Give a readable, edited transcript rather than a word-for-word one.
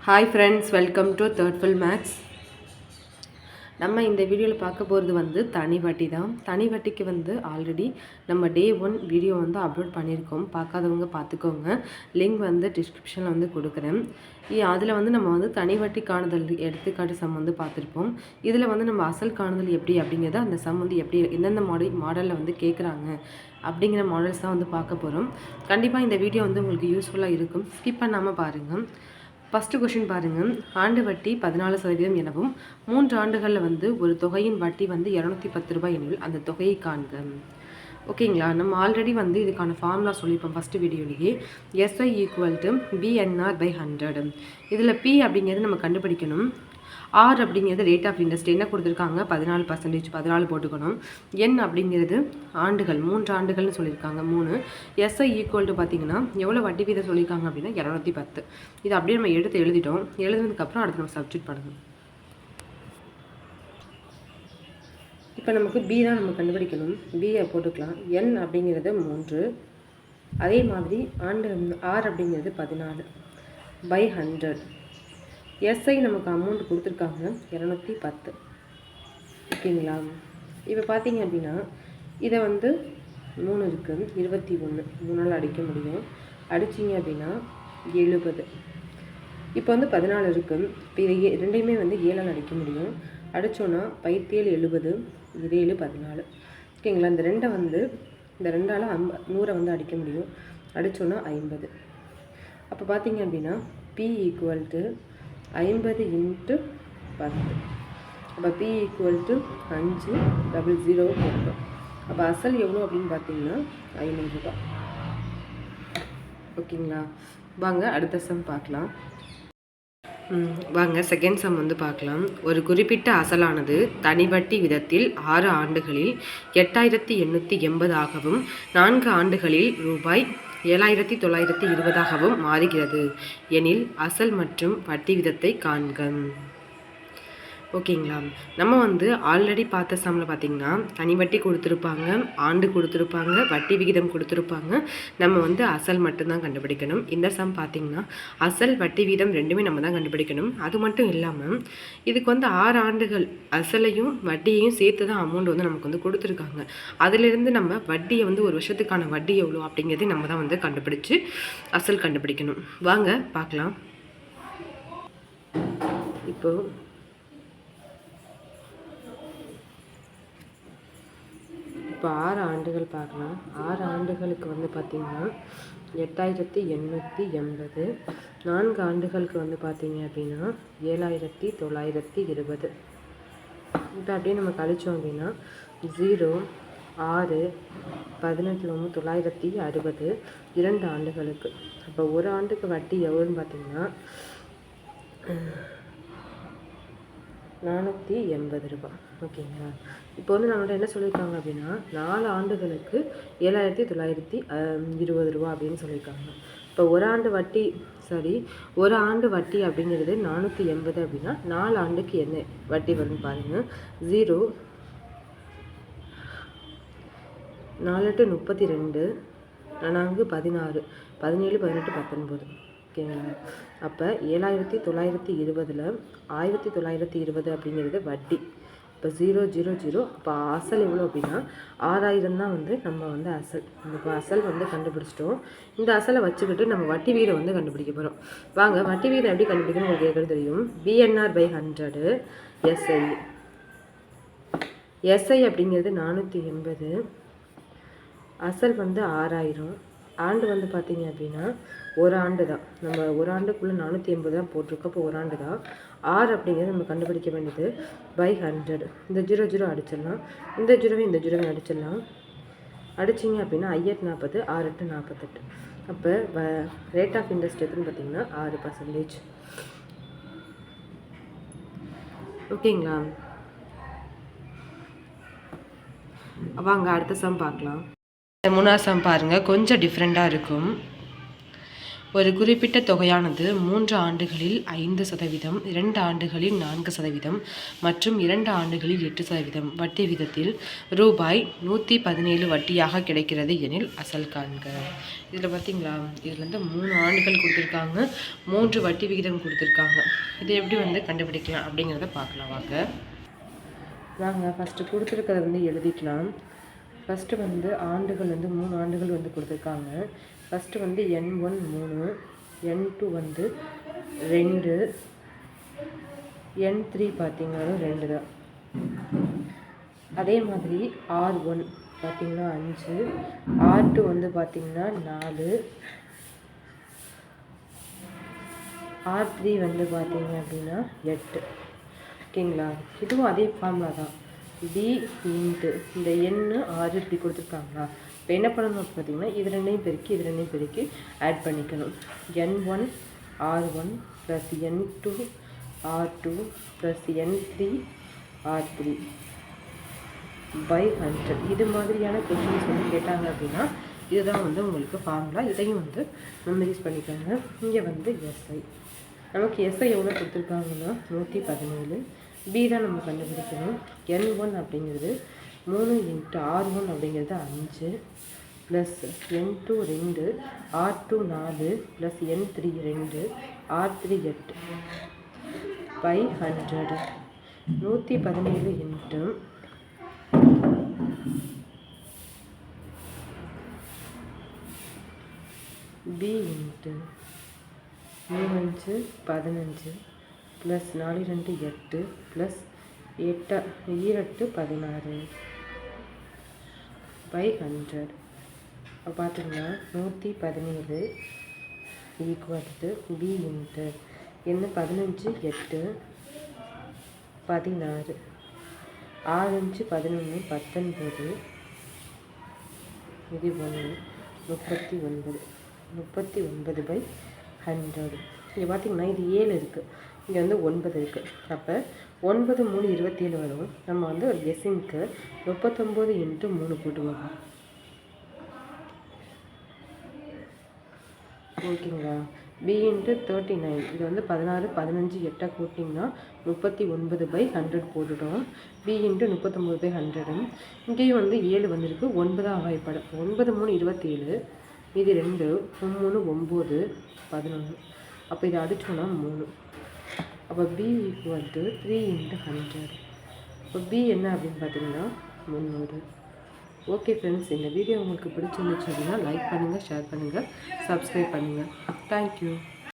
Hi friends, welcome to Third Fill Maths. நம்ம இந்த வீடியோவில் பார்க்க போகிறது வந்து தனி வட்டி தான். தனி வட்டிக்கு வந்து ஆல்ரெடி நம்ம டே 1 வீடியோ வந்து அப்லோட் பண்ணியிருக்கோம். பார்க்காதவங்க பார்த்துக்கோங்க. லிங்க் வந்து டிஸ்கிரிப்ஷனில் வந்து கொடுக்குறேன். அதில் வந்து நம்ம வந்து தனி வட்டி காணுதல் எடுத்துக்காட்டு சம் வந்து பார்த்துருப்போம். இதில் வந்து நம்ம அசல் காணுதல் எப்படி அப்படிங்கிறத அந்த சம் வந்து எப்படி எந்தெந்த மாடலில் வந்து கேட்குறாங்க அப்படிங்கிற மாடல்ஸ் தான் வந்து பார்க்க போகிறோம். கண்டிப்பாக இந்த வீடியோ வந்து உங்களுக்கு யூஸ்ஃபுல்லாக இருக்கும். ஸ்கிப் பண்ணாமல் பாருங்கள். ஃபஸ்ட்டு கொஷின் பாருங்கள். ஆண்டு வட்டி 14% எனவும் 3 ஆண்டுகளில் வந்து ஒரு தொகையின் வட்டி வந்து 210 ரூபாய் எனில் அந்த தொகையை காண்க. ஓகேங்களா, நம்ம ஆல்ரெடி வந்து இதுக்கான ஃபார்முலா சொல்லியிருப்போம் ஃபஸ்ட்டு வீடியோலேயே. SI = BNR/100. இதில் P அப்படிங்கிறது நம்ம கண்டுபிடிக்கணும். ஆர் அப்படிங்கிறது ரேட் ஆஃப் இன்ட்ரெஸ்ட் என்ன கொடுத்துருக்காங்க, 14%, 14 போட்டுக்கணும். என் அப்படிங்கிறது ஆண்டுகள், 3 ஆண்டுகள்னு சொல்லியிருக்காங்க, 3. SI = பார்த்தீங்கன்னா எவ்வளோ வட்டி வீதம் சொல்லியிருக்காங்க அப்படின்னா 210. இது அப்படியே நம்ம எடுத்து எழுதிட்டோம். எழுதுனதுக்கப்புறம் அடுத்து நம்ம சப்ஸ்டிட் பண்ணணும். இப்போ நமக்கு பி தான் நம்ம கண்டுபிடிக்கணும். பியை போட்டுக்கலாம். என் அப்படிங்கிறது 3. அதே மாதிரி ஆர் அப்படிங்கிறது 14/100. எஸ்ஐ நமக்கு அமௌண்ட் கொடுத்துருக்காங்க 210. ஓகேங்களா. இப்போ பார்த்தீங்க அப்படின்னா இதை வந்து 3 இருக்குது, 21, 3 அடிக்க முடியும். அடிச்சிங்க அப்படின்னா 70. இப்போ வந்து 14 இருக்குது. இப்போ இது ரெண்டையுமே வந்து 7 அடிக்க முடியும். அடித்தோன்னா 5 7 70, 7 14. ஓகேங்களா. இந்த 2 வந்து இந்த 2ஆல் 100 வந்து அடிக்க முடியும். அடித்தோன்னா 50. அப்போ பார்த்தீங்க அப்படின்னா P = 50 × 10. அப்போ P = 500 போட்டோம். அப்போ அசல் எவ்வளோ அப்படின்னு பார்த்தீங்கன்னா 500 ரூபாய். ஓகேங்களா. வாங்க அடுத்த சம் பார்க்கலாம். வாங்க செகண்ட் சம் வந்து பார்க்கலாம். ஒரு குறிப்பிட்ட அசலானது தனிவட்டி விதத்தில் 6 ஆண்டுகளில் 8880 ஆகவும் 4 ஆண்டுகளில் ரூபாய் 7920 மாறுகிறது எனில் அசல் மற்றும் வட்டி விதத்தை காண்க. ஓகேங்களா. நம்ம வந்து ஆல்ரெடி பார்த்த சம்மில் பார்த்திங்கன்னா தனி வட்டி கொடுத்துருப்பாங்க, ஆண்டு கொடுத்துருப்பாங்க, வட்டி விகிதம் கொடுத்துருப்பாங்க. நம்ம வந்து அசல் மட்டும்தான் கண்டுபிடிக்கணும். இந்த சம் பார்த்திங்கன்னா அசல் வட்டி விகிதம் ரெண்டுமே நம்ம தான் கண்டுபிடிக்கணும். அது மட்டும் இல்லாமல் இதுக்கு வந்து 6 ஆண்டுகள் அசலையும் வட்டியையும் சேர்த்து தான் அமௌண்ட் வந்து நமக்கு வந்து கொடுத்துருக்காங்க. அதிலிருந்து நம்ம வட்டியை வந்து ஒரு வருஷத்துக்கான வட்டி எவ்வளோ அப்படிங்கிறத நம்ம தான் வந்து கண்டுபிடிச்சி அசல் கண்டுபிடிக்கணும். வாங்க பார்க்கலாம். இப்போ 6 ஆண்டுகள் பார்க்கலாம். 6 ஆண்டுகளுக்கு வந்து பார்த்திங்கன்னா 8880. 4 ஆண்டுகளுக்கு வந்து பார்த்திங்க அப்படின்னா 7920. இப்போ அப்படியே நம்ம கழிச்சோம் அப்படின்னா 0 6 18 960. 2 ஆண்டுகளுக்கு. அப்போ ஒரு ஆண்டுக்கு வட்டி எவ்வளோன்னு பார்த்திங்கன்னா 480 ரூபாய். ஓகேங்களா. இப்போ வந்து நம்மள்ட்ட என்ன சொல்லியிருக்காங்க அப்படின்னா 4 ஆண்டுகளுக்கு 7920 ரூபா அப்படின்னு சொல்லியிருக்காங்க. இப்போ ஒரு ஆண்டு வட்டி அப்படிங்கிறது 480 அப்படின்னா 4 ஆண்டுக்கு என்ன வட்டி வரும்னு பாருங்கள். 0 4 8 32, 4 16, 17 18 19. ஓகேங்களா. அப்போ 7920ல் 1920 அப்படிங்கிறது வட்டி. இப்போ 0 0 0. அப்போ அசல் எவ்வளோ அப்படின்னா 6000 தான் வந்து நம்ம வந்து அசல். இப்போ அசல் வந்து கண்டுபிடிச்சிட்டோம். இந்த அசலை வச்சுக்கிட்டு நம்ம வட்டி வீதம் வந்து கண்டுபிடிக்க போகிறோம். வாங்க வட்டி வீதம் எப்படி கண்டுபிடிக்கணும் உங்களுக்கு கேட்குறது தெரியும். BNR/100. SI அப்படிங்கிறது 480. அசல் வந்து 6000. ஆண்டு வந்து பார்த்திங்க அப்படின்னா ஒரு ஆண்டு தான். நம்ம ஒரு ஆண்டுக்குள்ளே 480 தான் போட்டிருக்கோம். இப்போ ஒரு ஆண்டு தான். ஆர் அப்படிங்கிறது நம்ம கண்டுபிடிக்க வேண்டியது /100. இந்த 0 0 அடிச்சிடலாம். இந்த 0 அடிச்சிடலாம். அடிச்சிங்க அப்படின்னா 5 8 40, 6 8 48. அப்போ ரேட் ஆஃப் இன்ட்ரெஸ்ட் எதுன்னு பார்த்தீங்கன்னா 6%. ஓகேங்களா. வாங்க அடுத்த சம் பார்க்கலாம். 3ஆவது சம் பாருங்கள், கொஞ்சம் டிஃப்ரெண்ட்டாக இருக்கும். ஒரு குறிப்பிட்ட தொகையானது 3 ஆண்டுகளில் 5%, 2 ஆண்டுகளில் 4% மற்றும் 2 ஆண்டுகளில் 8% வட்டி விகிதத்தில் ரூபாய் 117 வட்டியாக கிடைக்கிறது எனில் அசல் காண்க. இதில் பார்த்தீங்களா, இதில் வந்து 3 ஆண்டுகள் கொடுத்துருக்காங்க, 3 வட்டி விகிதம் கொடுத்துருக்காங்க. இதை எப்படி வந்து கண்டுபிடிக்கலாம் அப்படிங்கிறத பார்க்கலாம் வாங்க. நாங்கள் ஃபஸ்ட்டு கொடுத்துருக்கிறத வந்து எழுதிக்கலாம். ஃபஸ்ட்டு வந்து ஆண்டுகள் வந்து 3 ஆண்டுகள் வந்து கொடுத்துருக்காங்க. ஃபஸ்ட்டு வந்து N1 3, N2 வந்து 2, N3 பார்த்தீங்கன்னா 2 தான். அதே மாதிரி R1 பார்த்தீங்கன்னா 5, R2 வந்து பார்த்தீங்கன்னா 4, R3 வந்து பார்த்தீங்க அப்படின்னா 8. ஓகேங்களா? இதுவும் அதே ஃபார்முலா தான். B இன்ட்டு இந்த N 6 இப்படி கொடுத்துருக்காங்களா. இப்போ என்ன பண்ணணும் பார்த்தீங்கன்னா, இது ரெண்டையும் பெருக்கி ஆட் பண்ணிக்கணும். N1 R1 plus N2 R2 plus N3 R3 by 100. இது மாதிரியான கொஷின்ஸ் வந்து கேட்டாங்க அப்படின்னா இதுதான் வந்து உங்களுக்கு ஃபார்முலா. இதையும் வந்து மெமரைஸ் பண்ணிக்கோங்க. இங்கே வந்து SI நமக்கு SI எவ்வளோ கொடுத்துருக்காங்கன்னா 117. B தான் நம்ம கண்டுபிடிக்கணும். N1 அப்படிங்கிறது 3 இன்ட்டு R1 அப்படிங்கிறது 5 plus N2 2, R2 4 plus N3 2, R3 8 by 100. 117 into B into 3 5 15 plus 4 2 8 plus 8 8 16 by 100. இப்போ பார்த்தீங்கன்னா 117 ஈக்குவல் டு B இன்ட்டு என்ன 15 8 16 6 5 11 19 இது 1 39 பை 100. இங்கே பார்த்தீங்கன்னா இது 7 இருக்குது, இங்கே வந்து 9 இருக்குது. அப்போ 9 3 27 வரும். நம்ம வந்து ஒரு கெஸ்ஸிங்க்கு 39 இன்ட்டு 3 போட்டுவோம். ஓகேங்களா? B இன்ட்டு 39 இது வந்து 16 15 8 கூட்டிங்கன்னா 39 பை 100 போட்டுட்டோம். B into 39 by 100. இங்கேயும் வந்து 7 வந்திருக்கு, 9 ஆகாயப்படும். 9 3 27, இது 2 3 9 11. அப்போ இதை அடித்தோன்னா 3. அப்போ B ஈக்குவல் டு 3 இன்ட்டு 100. இப்போ B என்ன அப்படின்னு பார்த்தீங்கன்னா 300. ஓகே ஃப்ரெண்ட்ஸ், இந்த வீடியோ உங்களுக்கு பிடிச்சிருந்துச்சு அப்படின்னா லைக் பண்ணுங்கள், ஷேர் பண்ணுங்கள், சப்ஸ்கிரைப் பண்ணுங்கள். தேங்க்யூ.